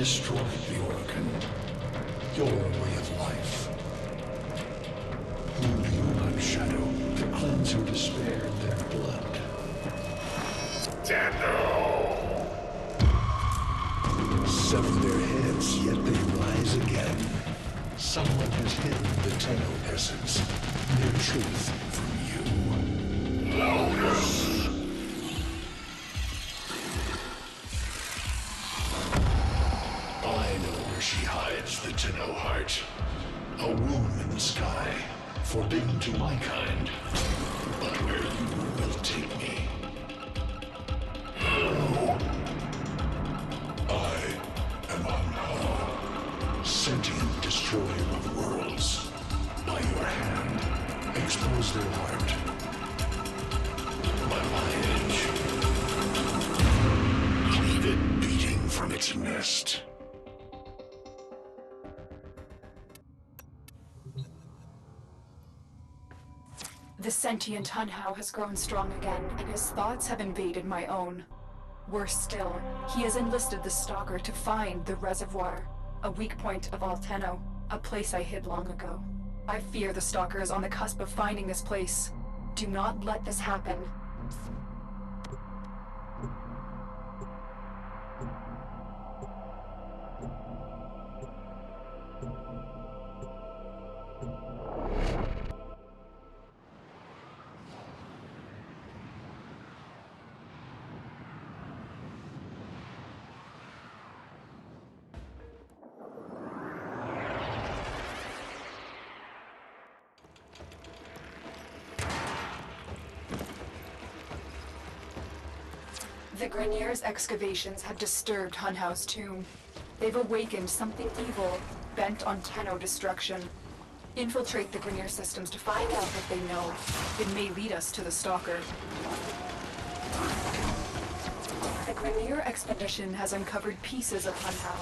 destroyed the organ, your way of life. Who do you unshadow to cleanse your despair in their blood? Dano! Sever their heads, yet they rise again. Someone has hidden the Tenno essence, their truth from you. Loudest! I know where she hides the Tenno heart. A womb in the sky, forbidden to my kind, but where you will take me. I am Anha, sentient destroyer of worlds. By your hand, expose their heart. By my edge, cleave it beating from its nest. The sentient Hunhow has grown strong again, and his thoughts have invaded my own. Worse still, he has enlisted the Stalker to find the reservoir, a weak point of all Tenno, a place I hid long ago. I fear the Stalker is on the cusp of finding this place. Do not let this happen. The Grenier's excavations have disturbed Hunhow's tomb. They've awakened something evil, bent on Tenno destruction. Infiltrate the Grenier systems to find out what they know. It may lead us to the Stalker. The Grenier expedition has uncovered pieces of Hunhow,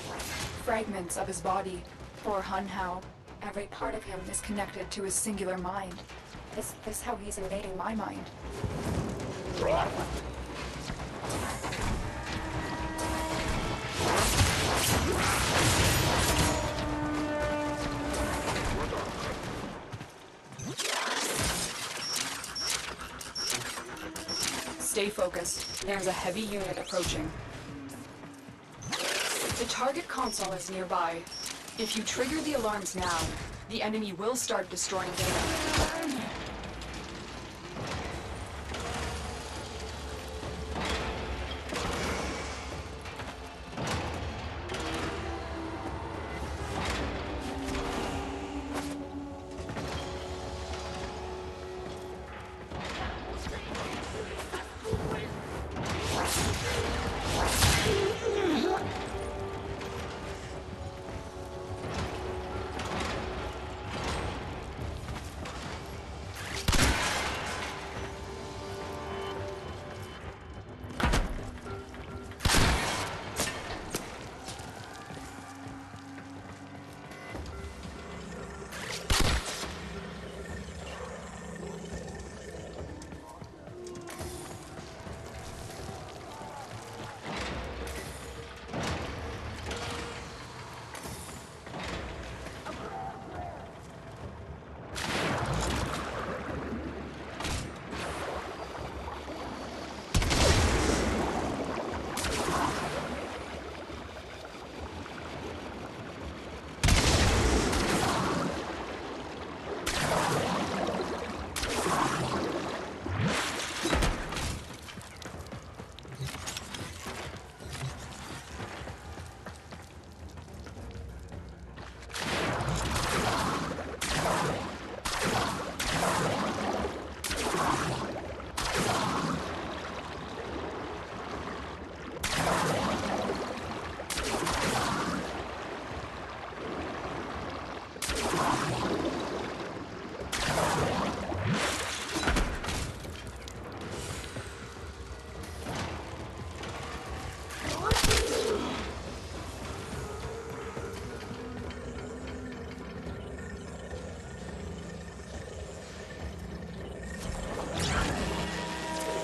fragments of his body. For Hunhow, every part of him is connected to his singular mind. Is this how he's invading my mind? Stay focused. There's a heavy unit approaching. The target console is nearby. If you trigger the alarms now, the enemy will start destroying data.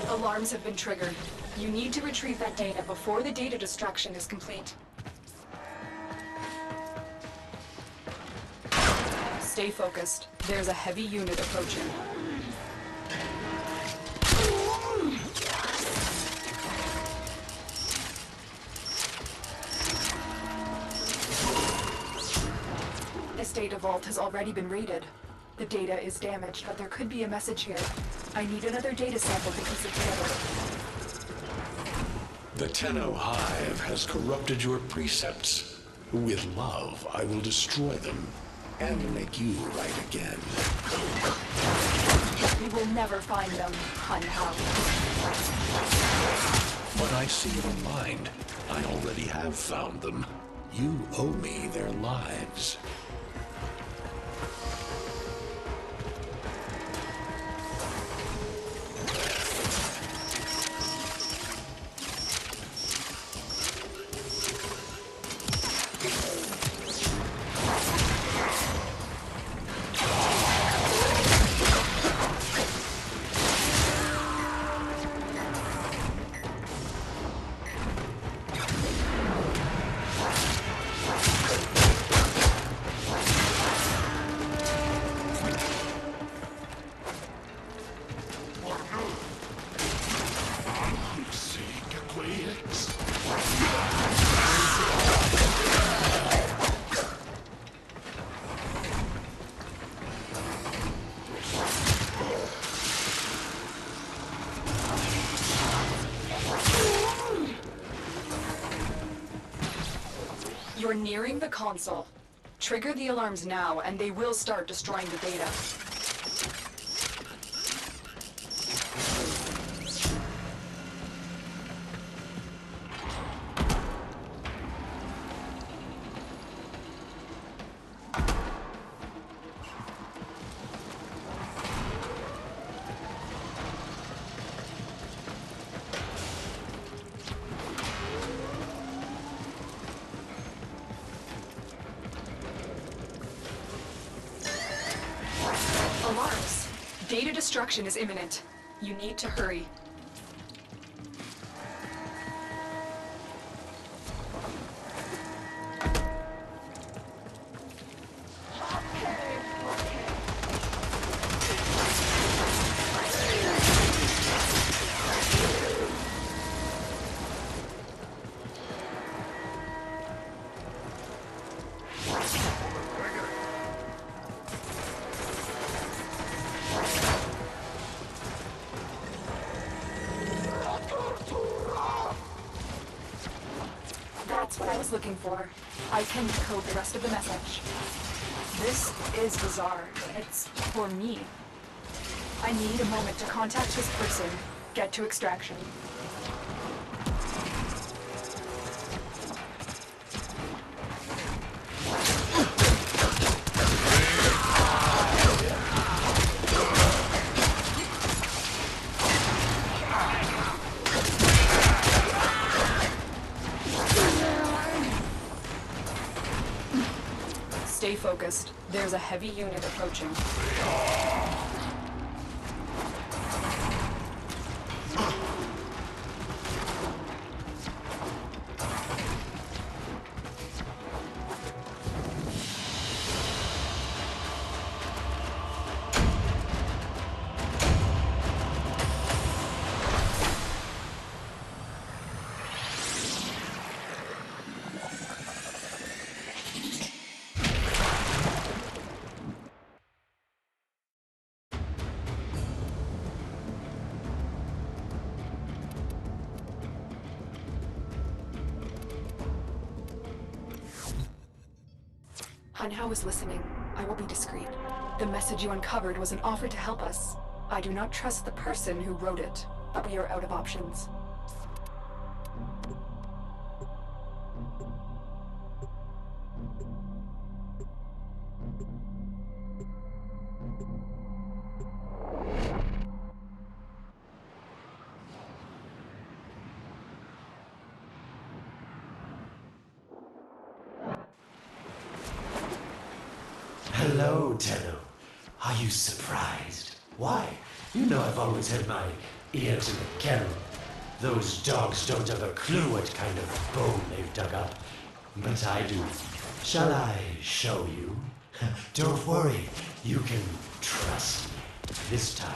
Alarms have been triggered. You need to retrieve that data before the data destruction is complete. Stay focused. There's a heavy unit approaching. Estate Vault has already been raided. The data is damaged, but there could be a message here. I need another data sample to piece it together. The Tenno Hive has corrupted your precepts. With love, I will destroy them and make you right again. We will never find them, Hunhow. But I see your mind. I already have found them. You owe me their lives. You're nearing the console. Trigger the alarms now, and they will start destroying the data. Alarms. Data destruction is imminent. You need to hurry. That's what I was looking for. I can decode the rest of the message. This is bizarre. It's for me. I need a moment to contact this person, get to extraction. Stay focused. There's a heavy unit approaching. Hunhow is listening. I will be discreet. The message you uncovered was an offer to help us. I do not trust the person who wrote it, but we are out of options. Hello, Tenno. Are you surprised? Why? You know I've always had my ear to the kennel. Those dogs don't have a clue what kind of bone they've dug up. But I do. Shall I show you? Don't worry, you can trust me this time.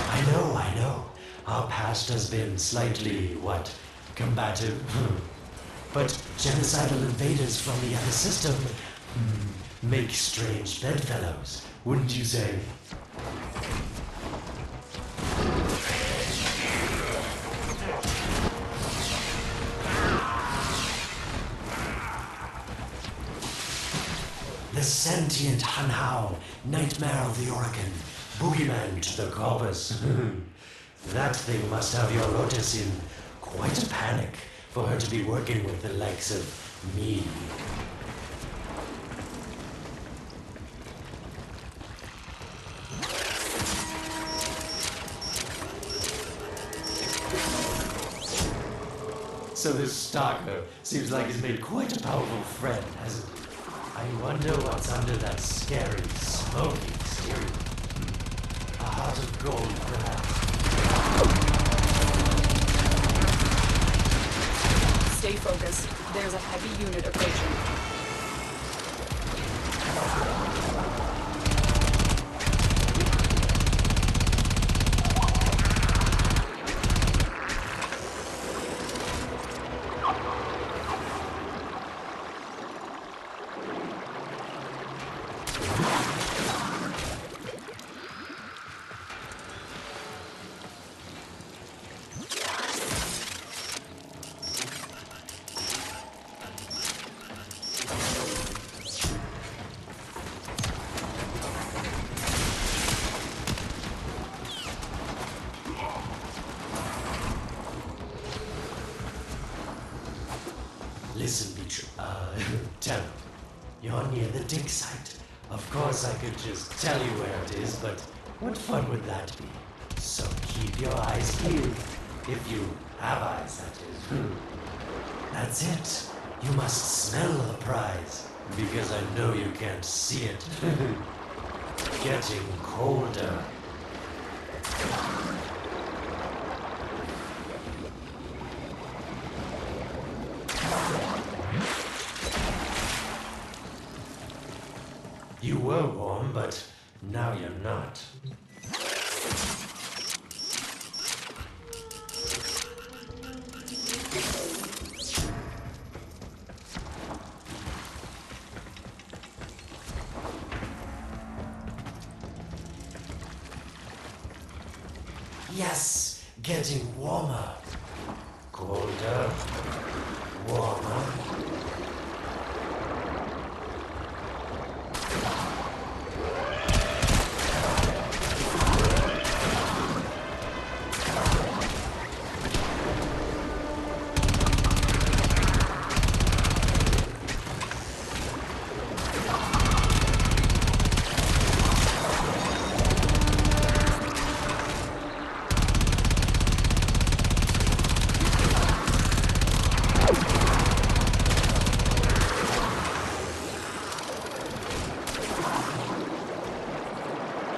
I know. Our past has been slightly, combative. But genocidal invaders from the other system make strange bedfellows, wouldn't you say? The sentient Hanhao, nightmare of the Oregon, boogeyman to the corpus. That thing must have your Lotus in quite a panic for her to be working with the likes of me. So this stalker seems like he's made quite a powerful friend, hasn't he? I wonder what's under that scary, smoky exterior. A heart of gold, perhaps. Stay focused. There's a heavy unit approaching. Listen, Mitch, tell me. You're near the dig site. Of course I could just tell you where it is, but what fun would that be? So keep your eyes peeled. If you have eyes, that is. That's it. You must smell the prize, because I know you can't see it. Getting colder. You were warm, but now you're not. Yes, getting warmer. Colder. Warmer.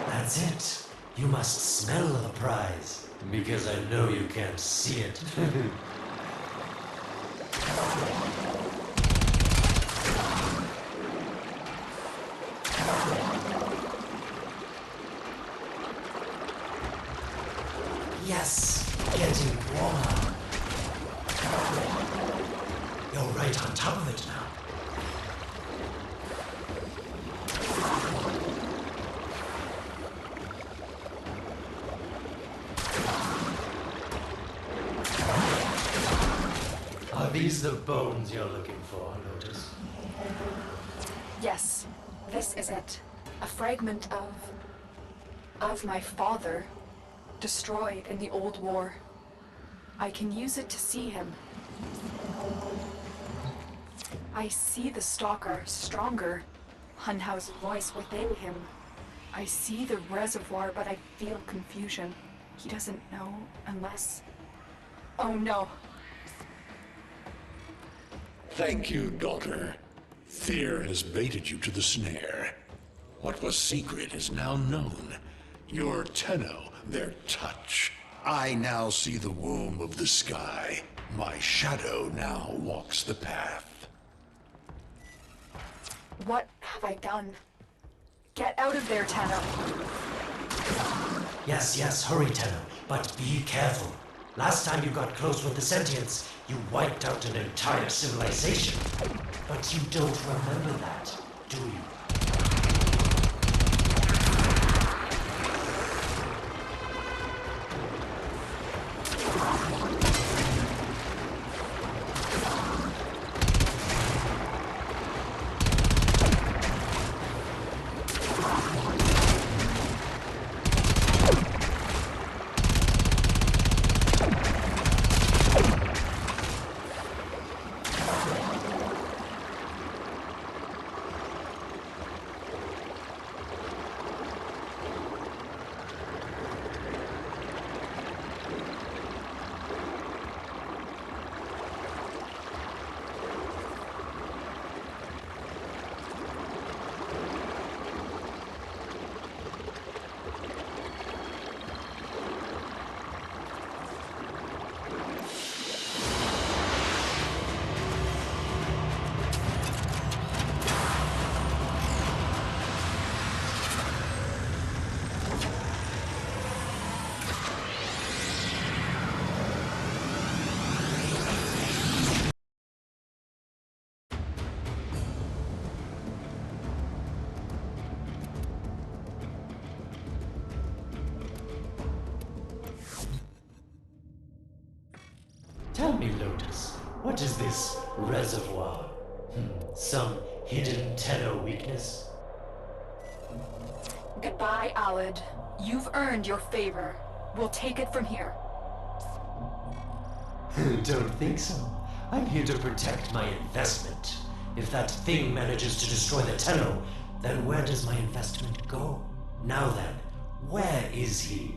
That's it. You must smell the prize, because I know you can't see it. Yes, getting warmer. You're right on top of it now. Are these the bones you're looking for, Lotus? Yes, this is it. A fragment of my father, destroyed in the old war. I can use it to see him. I see the stalker stronger, Hunhao's voice within him. I see the reservoir, but I feel confusion. He doesn't know unless... Oh no. Thank you, daughter. Fear has baited you to the snare. What was secret is now known. Your Tenno, their touch. I now see the womb of the sky. My shadow now walks the path. What have I done? Get out of there, Tenno. Yes, hurry, Tenno, but be careful. Last time you got close with the sentients, you wiped out an entire civilization. But you don't remember that, do you? Tell me, Lotus, what is this reservoir? Some hidden Tenno weakness? Goodbye, Alad. You've earned your favor. We'll take it from here. Don't think so. I'm here to protect my investment. If that thing manages to destroy the Tenno, then where does my investment go? Now then, where is he?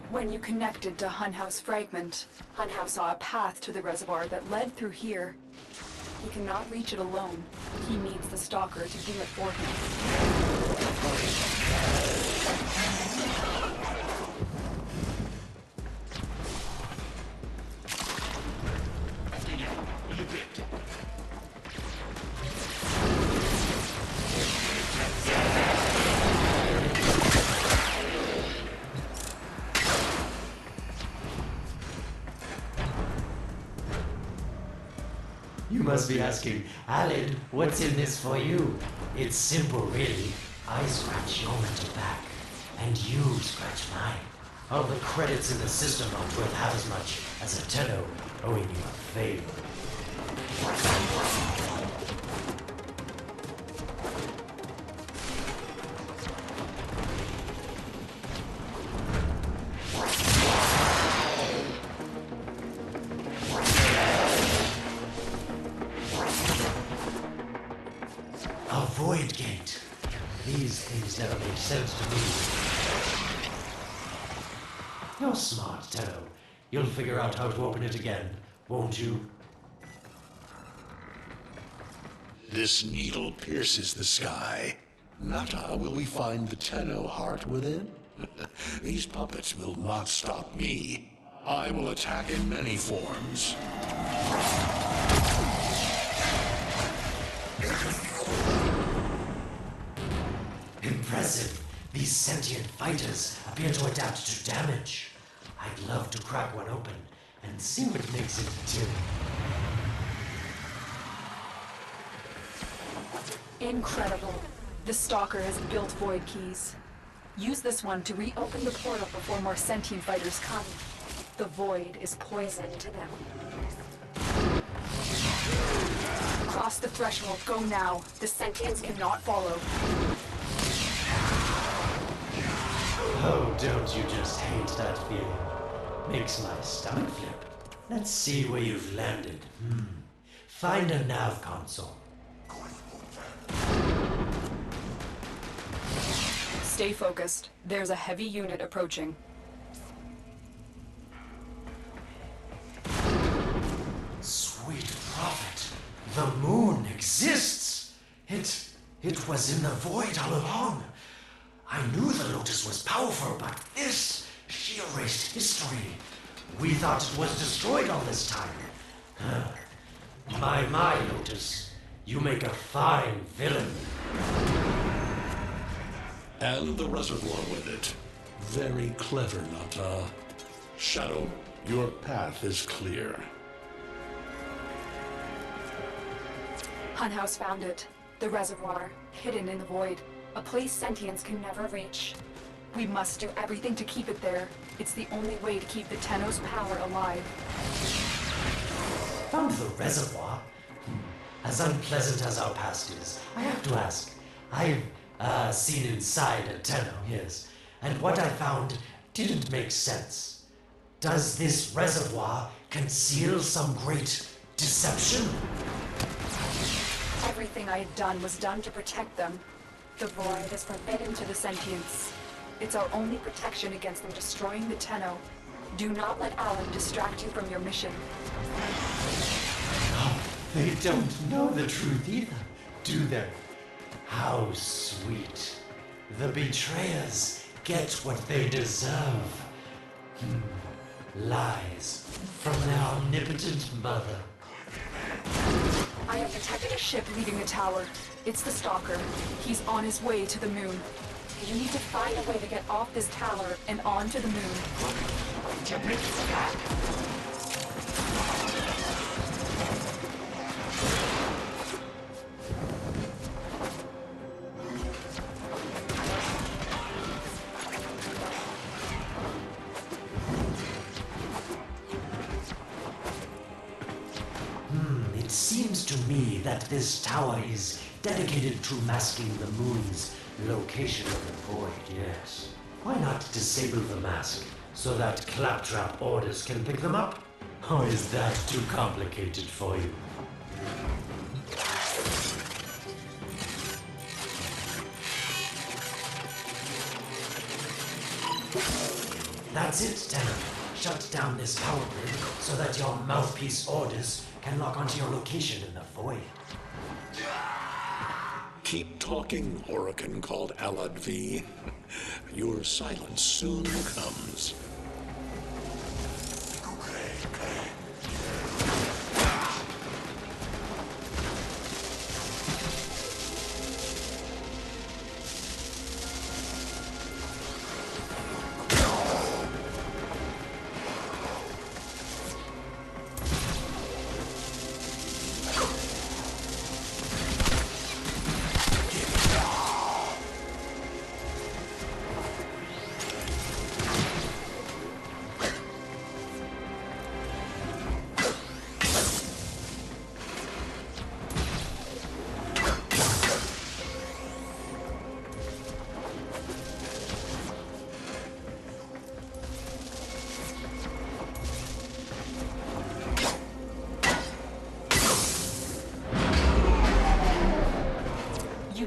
When you connected to Hunhouse Fragment, Hunhouse saw a path to the reservoir that led through here. He cannot reach it alone. He needs the Stalker to do it for You must be asking, Alad, what's in this for you? It's simple, really. I scratch your mental back, and you scratch mine. All the credits in the system aren't worth half as much as a Tenno owing you a favor. Void gate. These things never make sense to me. You're smart, Tenno. You'll figure out how to open it again, won't you? This needle pierces the sky. Not how will we find the Tenno heart within? These puppets will not stop me. I will attack in many forms. Impressive. These sentient fighters appear to adapt to damage. I'd love to crack one open and see what makes it tick. Incredible. The Stalker has built void keys. Use this one to reopen the portal before more sentient fighters come. The void is poison to them. crossed the threshold. Go now. The sentients cannot follow. Oh, don't you just hate that feeling? Makes my stomach flip. Let's see where you've landed. Find a nav console. Stay focused. There's a heavy unit approaching. Sweet prophet, the moon exists. It was in the void all along. I knew the Lotus was powerful, but she erased history. We thought it was destroyed all this time. My, Lotus, you make a fine villain. And the reservoir with it. Very clever, Nata. Shadow, your path is clear. Hunhouse found it. The reservoir, hidden in the void. A place sentients can never reach. We must do everything to keep it there. It's the only way to keep the Tenno's power alive. Found the reservoir? As unpleasant as our past is, I have to ask. I've seen inside a Tenno, yes, and what I found didn't make sense. Does this reservoir conceal some great deception? Everything I had done was done to protect them. The void is forbidden to the sentients. It's our only protection against them destroying the Tenno. Do not let Alan distract you from your mission. Oh, they don't know the truth either, do they? How sweet. The betrayers get what they deserve. Lies from their omnipotent mother. I have detected a ship leaving the tower. It's the Stalker. He's on his way to the moon. You need to find a way to get off this tower and onto the moon. It seems to me that this tower is dedicated to masking the moon's location of the void, yes. Why not disable the mask so that claptrap orders can pick them up? Or is that too complicated for you? That's it, Tenno. Shut down this power grid so that your mouthpiece orders can lock onto your location in the void. Keep talking, Oracle called Alad V. Your silence soon comes.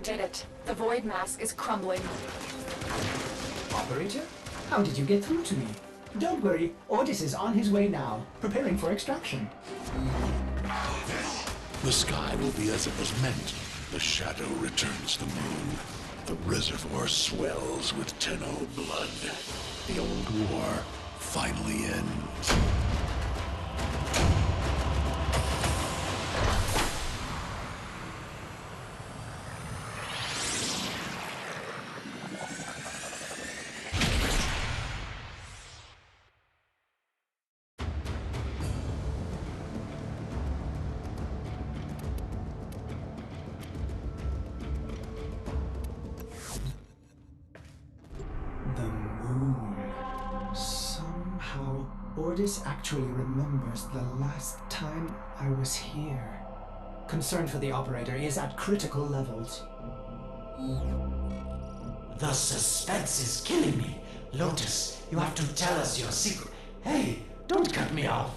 Did it. The void mask is crumbling. Operator? How did you get through to me? Don't worry, Otis is on his way now, preparing for extraction. The sky will be as it was meant. The shadow returns the moon. The reservoir swells with Tenno blood. The old war finally ends. Otis actually remembers the last time I was here. Concern for the operator is at critical levels. The suspense is killing me. Lotus, you have to tell us your secret. Hey, don't cut me off.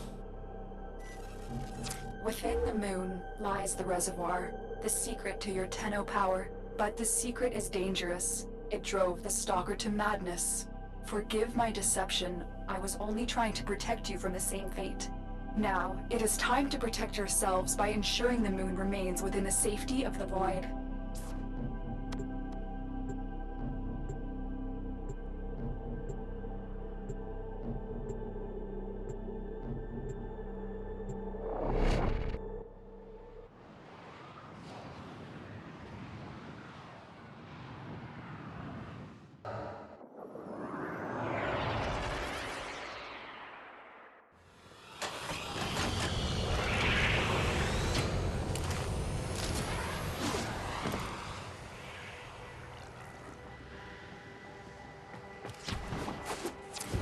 Within the moon lies the reservoir, the secret to your Tenno power. But the secret is dangerous. It drove the Stalker to madness. Forgive my deception. I was only trying to protect you from the same fate. Now, it is time to protect yourselves by ensuring the moon remains within the safety of the void.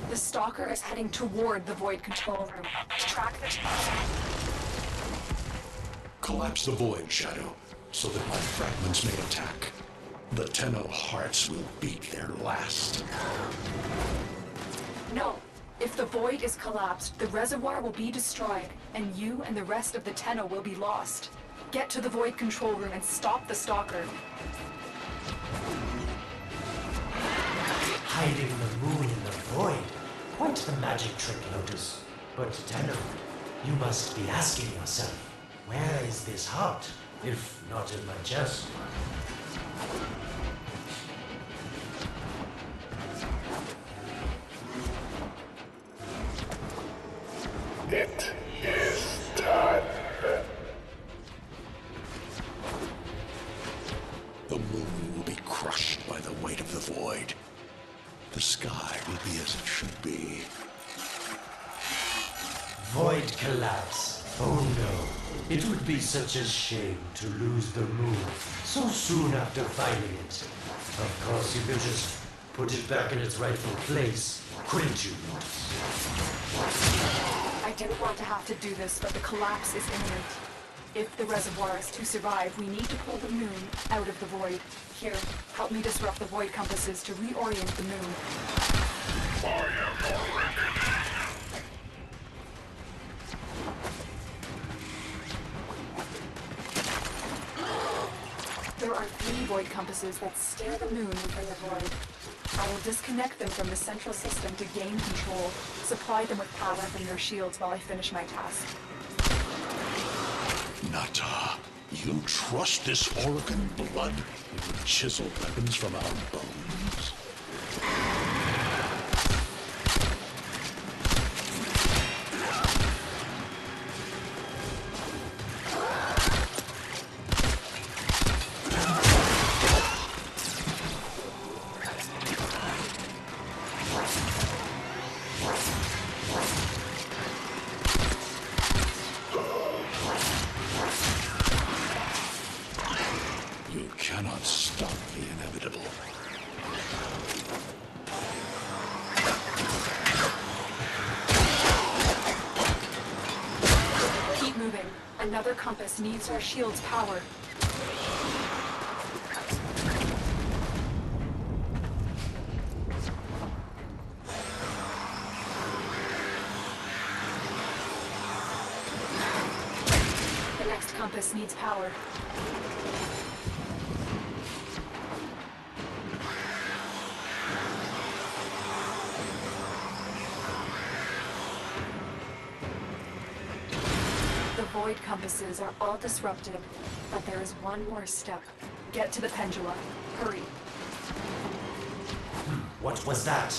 The Stalker is heading toward the Void control room. Track the... Collapse the Void, Shadow, so that my fragments may attack. The Tenno hearts will beat their last. No. If the Void is collapsed, the reservoir will be destroyed, and you and the rest of the Tenno will be lost. Get to the Void control room and stop the Stalker. Hiding the moon in the void. Quite the magic trick, Lotus. But Tenno, you must be asking yourself, where is this heart, if not in my chest? It is done. The moon will be crushed by the weight of the void. The sky will be as it should be. Void collapse. Oh no. It would be such a shame to lose the moon so soon after finding it. Of course, you could just put it back in its rightful place, couldn't you, Lotus? I didn't want to have to do this, but the collapse is imminent. If the reservoir is to survive, we need to pull the moon out of the void. Here, help me disrupt the void compasses to reorient the moon. I am your reckoning. There are 3 void compasses that steer the moon within the void. I will disconnect them from the central system to gain control. Supply them with power from their shields while I finish my task. Nata, you trust this Orokin blood? It would chisel weapons from our bones? You cannot stop the inevitable. Keep moving. Another compass needs our shield's power. The next compass needs power. The void compasses are all disrupted, but there is one more step. Get to the pendulum. Hurry. What was that?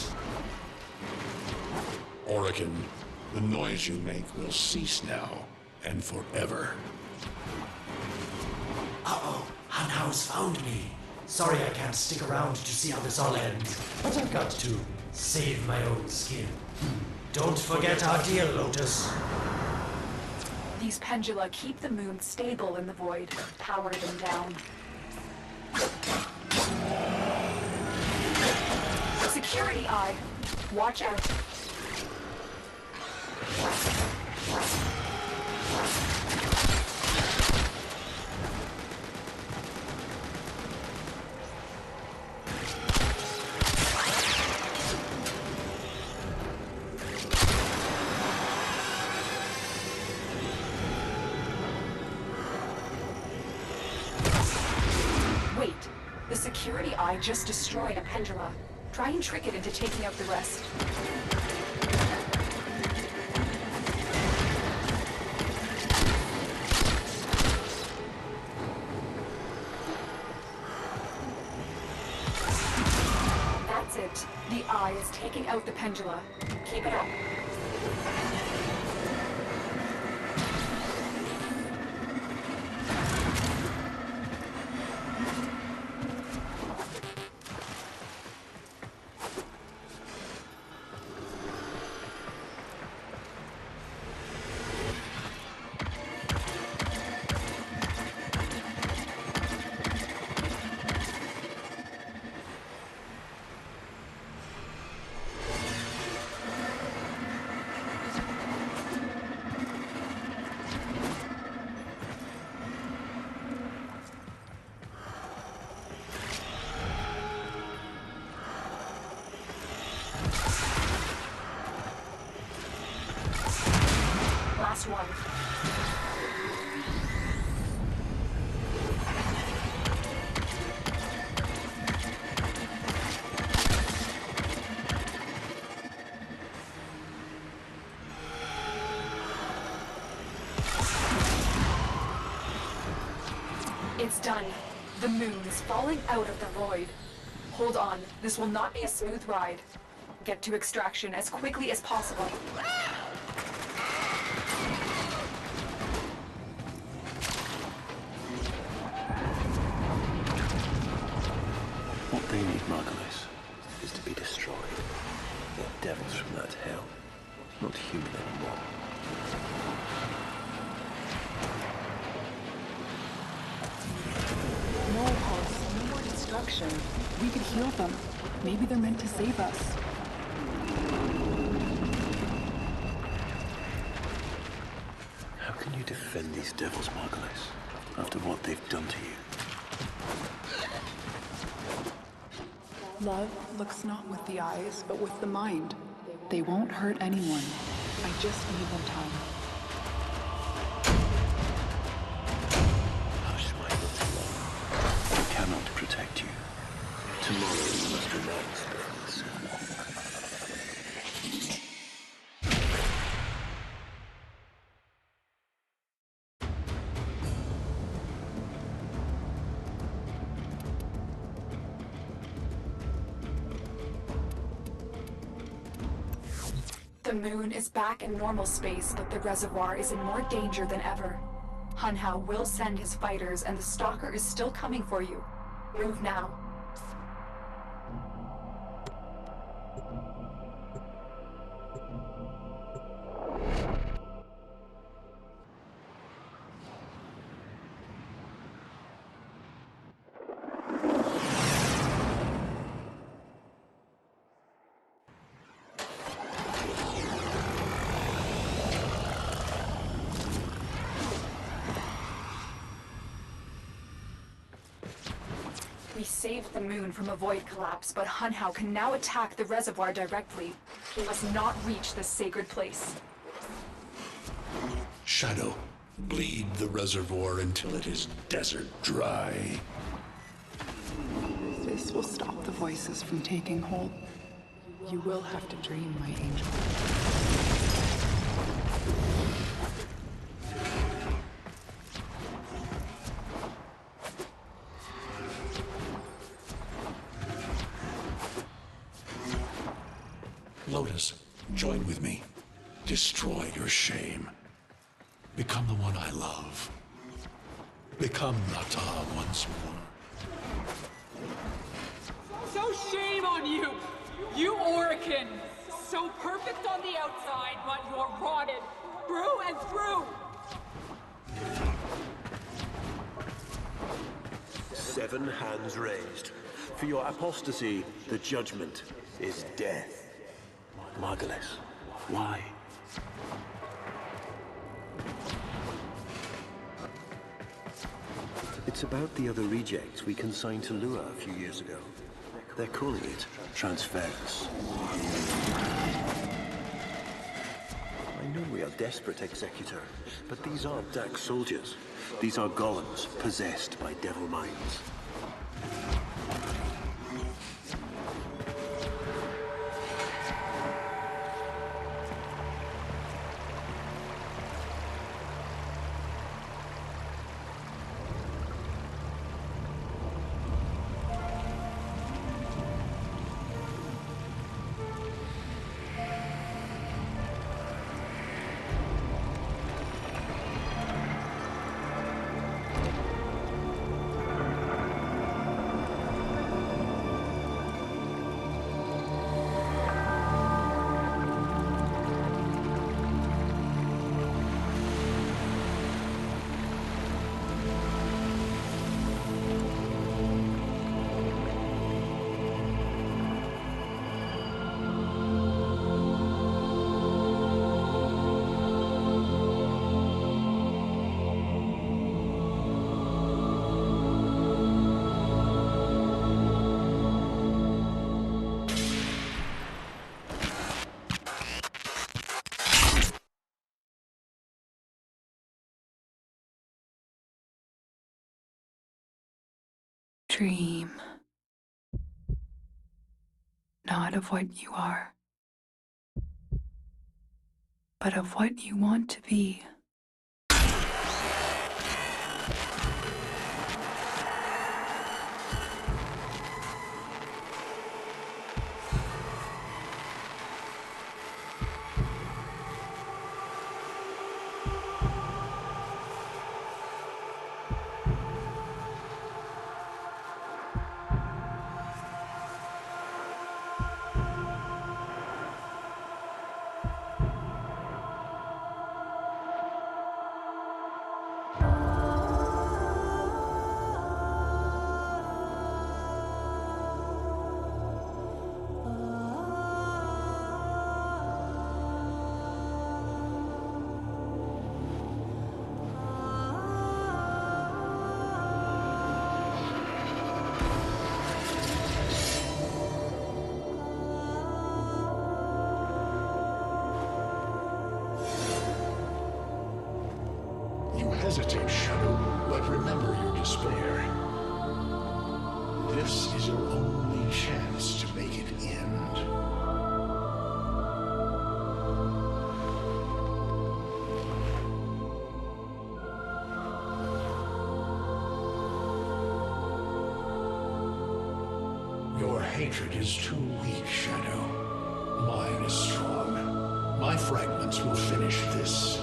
Orokin, the noise you make will cease now, and forever. Uh-oh, Hanau's found me. Sorry I can't stick around to see how this all ends, but I've got to save my own skin. Don't forget our deal, Lotus. These pendula keep the moon stable in the void. Power them down. Security eye. Watch out. eye just destroyed a pendula. Try and trick it into taking out the rest. That's it. The eye is taking out the pendula. Keep it up. Last one. It's done. The moon is falling out of the void. Hold on, this will not be a smooth ride. Get to extraction as quickly as possible. What they need, Margulis, is to be destroyed. They're devils from that hell, not human anymore. No, Pulse. No more destruction. We could heal them. Maybe they're meant to save us. How can you defend these devils, Margulis, after what they've done to you? Love looks not with the eyes, but with the mind. They won't hurt anyone. I just need them time. Hush, my little love. I cannot protect you. Tomorrow you must renounce things. The moon is back in normal space, but the reservoir is in more danger than ever. Hunhao will send his fighters, and the Stalker is still coming for you. Move now. We saved the moon from a void collapse, but Hunhao can now attack the reservoir directly. He must not reach this sacred place. Shadow, bleed the reservoir until it is desert dry. This will stop the voices from taking hold. You will have to dream, my angel. Lotus, join with me. Destroy your shame. Become the one I love. Become Nata once more. So shame on you! You Orican! So perfect on the outside, but you're rotted through and through! 7 hands raised. For your apostasy, the judgment is death. Margulis, why? It's about the other rejects we consigned to Lua a few years ago. They're calling it transference. I know we are desperate, Executor, but these aren't Dak soldiers. These are golems possessed by devil minds. dream. Not of what you are, but of what you want to be. Hesitate, Shadow, but remember your despair. This is your only chance to make it end. Your hatred is too weak, Shadow. Mine is strong. My fragments will finish this.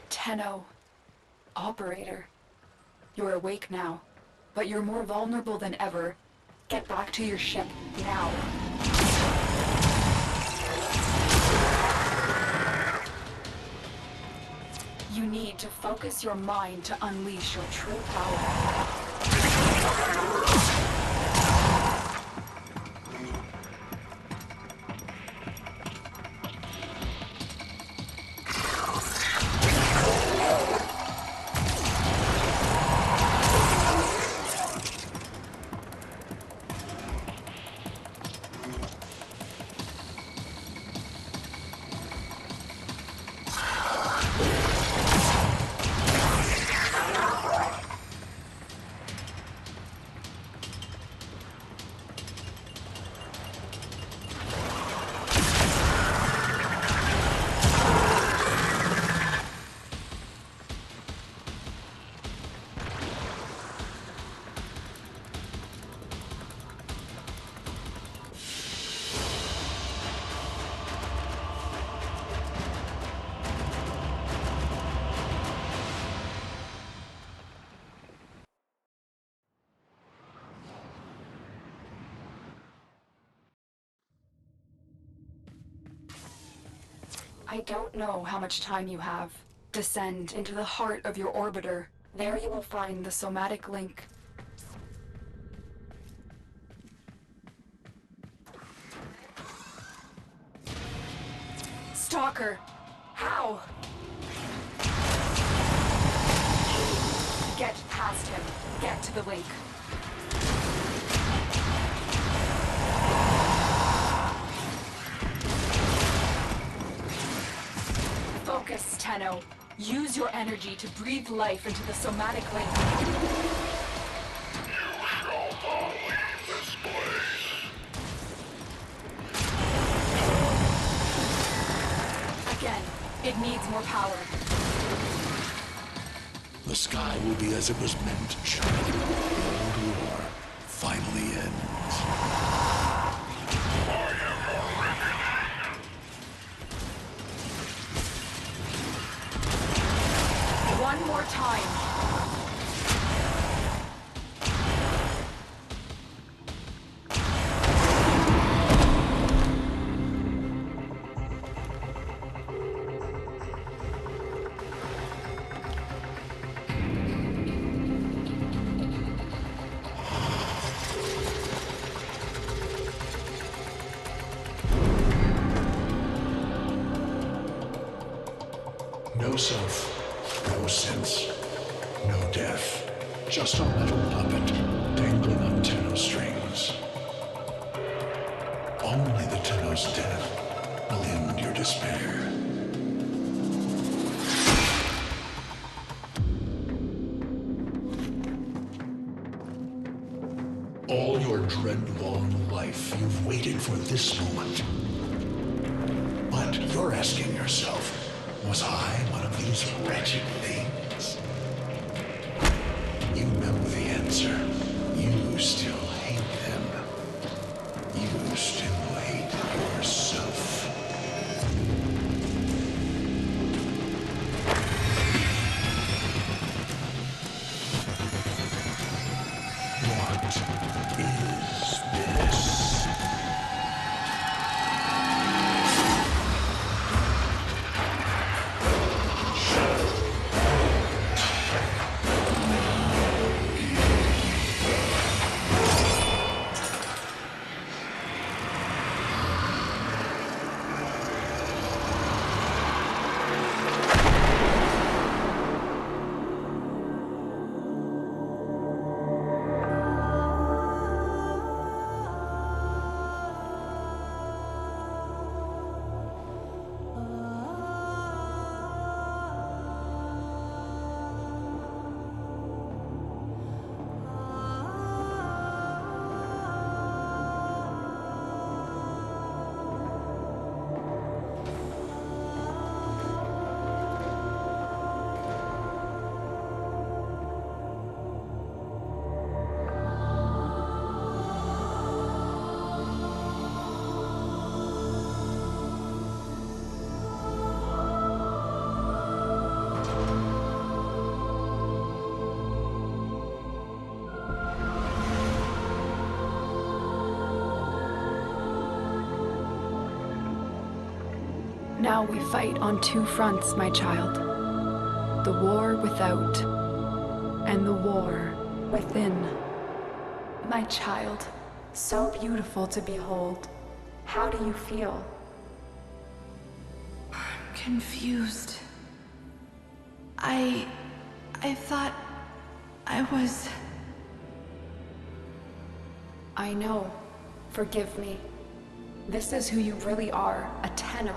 Tenno. Operator. You're awake now, but you're more vulnerable than ever. Get back to your ship, now. You need to focus your mind to unleash your true power. I don't know how much time you have. Descend into the heart of your orbiter. There you will find the somatic link. Stalker! How? Get past him. Get to the link. Focus, Tenno. Use your energy to breathe life into the somatic link. You shall not leave this place. Again, it needs more power. The sky will be as it was meant, Shadow. The old war finally ends. I am your reckoning. One more time. No self, no sense, no death. Just a metal puppet dangling on Tenno strings. Only the Tenno's death will end your despair. All your dread-long life, you've waited for this moment. But you're asking yourself, was I one of these wretched things? You know the answer. You still hate them. You still hate yourself. What is this? Now we fight on two fronts, my child. The war without, and the war within. My child, so beautiful to behold. How do you feel? I'm confused. I thought I was... I know. Forgive me. This is who you really are, a Tenno.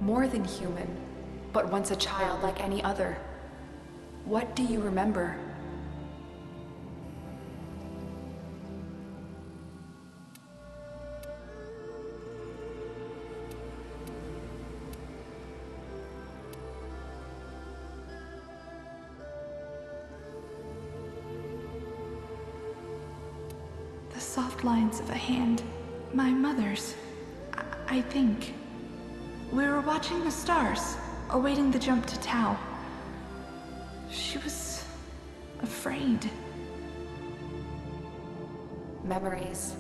More than human, but once a child like any other. What do you remember? The soft lines of a hand. My mother's. I think. We were watching the stars, awaiting the jump to Tau. She was... afraid. Memories.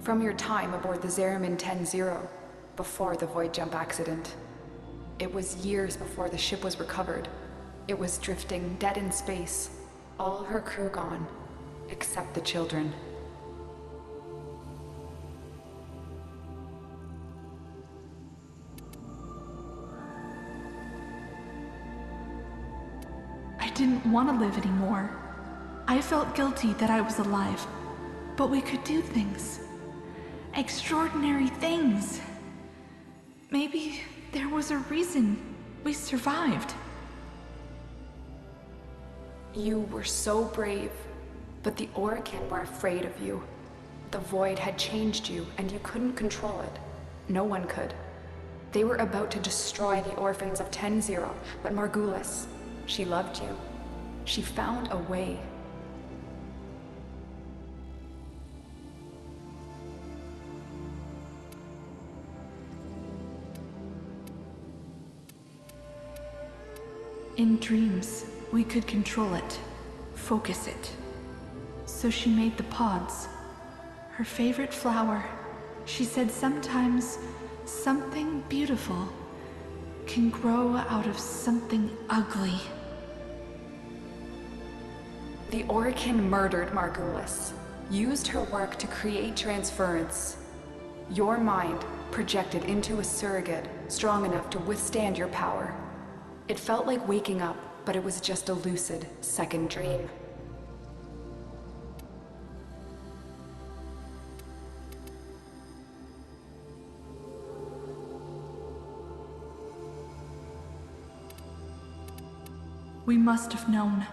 From your time aboard the Zeramin 10-0, before the void jump accident. It was years before the ship was recovered. It was drifting dead in space. All her crew gone, except the children. I didn't want to live anymore. I felt guilty that I was alive, but we could do things. Extraordinary things. Maybe there was a reason we survived. You were so brave, but the Orokin were afraid of you. The void had changed you, and you couldn't control it. No one could. They were about to destroy the orphans of 10-0, but Margulis, she loved you. She found a way. In dreams, we could control it, focus it. So she made the pods. Her favorite flower. She said sometimes something beautiful can grow out of something ugly. The Orokin murdered Margulis, used her work to create transference. Your mind projected into a surrogate strong enough to withstand your power. It felt like waking up, but it was just a lucid second dream. We must have known.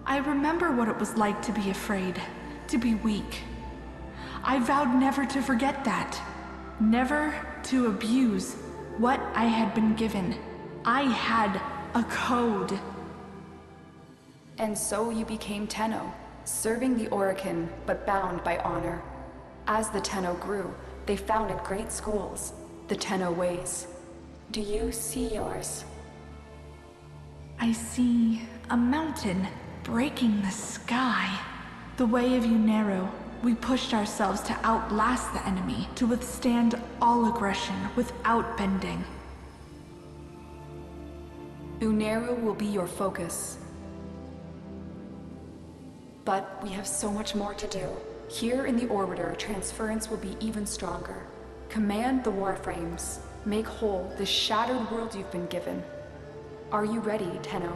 I remember what it was like to be afraid, to be weak. I vowed never to forget that. Never to abuse what I had been given. I had a code. And so you became Tenno, serving the Orokin, but bound by honor. As the Tenno grew, they founded great schools, the Tenno ways. Do you see yours? I see a mountain breaking the sky. The way of you narrow. We pushed ourselves to outlast the enemy, to withstand all aggression without bending. Uneru will be your focus. But we have so much more to do. Here in the Orbiter, transference will be even stronger. Command the Warframes. Make whole this shattered world you've been given. Are you ready, Tenno?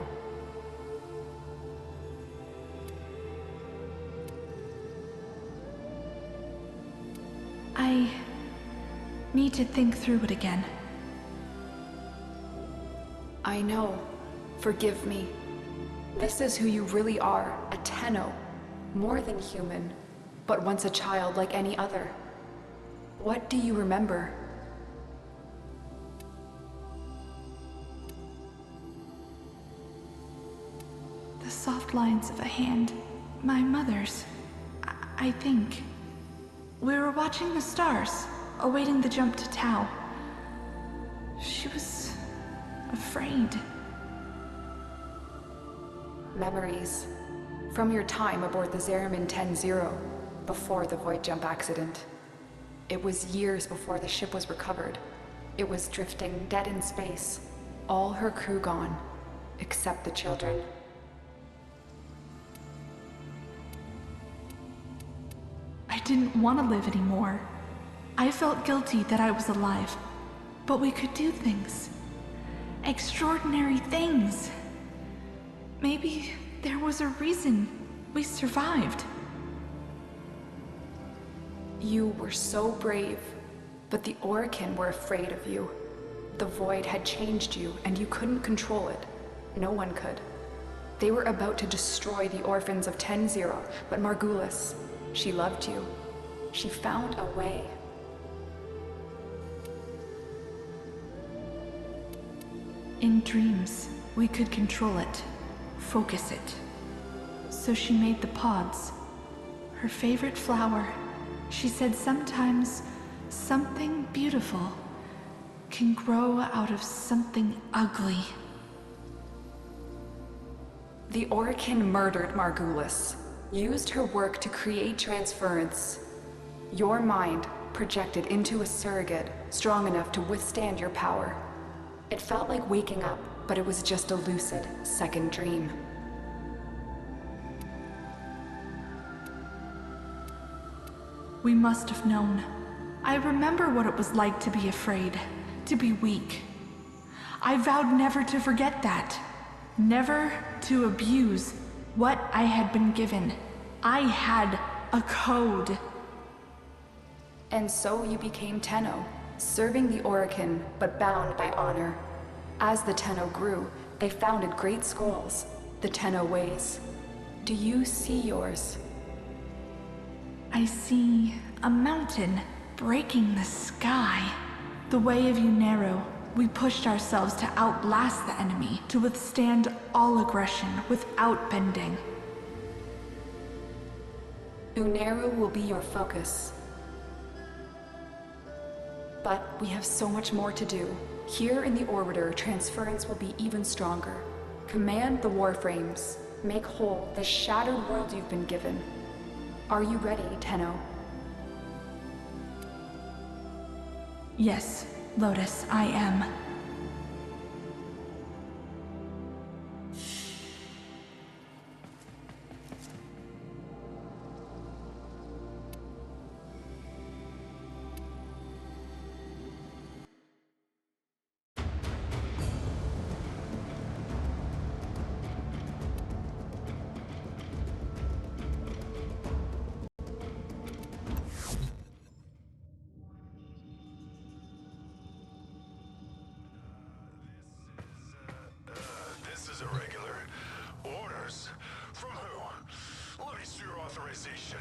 I need to think through it again. I know. Forgive me. This is who you really are, a Tenno. More than human, but once a child like any other. What do you remember? The soft lines of a hand. My mother's. I think. We were watching the stars, awaiting the jump to Tau. She was afraid. Memories. From your time aboard the Zeramin 10-0, before the void jump accident. It was years before the ship was recovered. It was drifting dead in space. All her crew gone, except the children. I didn't want to live anymore. I felt guilty that I was alive. But we could do things. Extraordinary things. Maybe there was a reason we survived. You were so brave, but the Orokin were afraid of you. The void had changed you, and you couldn't control it. No one could. They were about to destroy the orphans of 10-0, but Margulis, she loved you. She found a way. In dreams, we could control it, focus it. So she made the pods. Her favorite flower. She said sometimes something beautiful can grow out of something ugly. The Orokin murdered Margulis, used her work to create transference. Your mind projected into a surrogate strong enough to withstand your power. It felt like waking up, but it was just a lucid second dream. We must have known. I remember what it was like to be afraid, to be weak. I vowed never to forget that. Never to abuse what I had been given. I had a code. And so you became Tenno, serving the Orokin, but bound by honor. As the Tenno grew, they founded great schools, the Tenno ways. Do you see yours? I see a mountain breaking the sky. The way of you narrow. We pushed ourselves to outlast the enemy, to withstand all aggression without bending. Uneru will be your focus. But we have so much more to do. Here in the Orbiter, transference will be even stronger. Command the Warframes. Make whole the shattered world you've been given. Are you ready, Tenno? Yes, Lotus, I am. Irregular orders? From who? Let me see your authorization.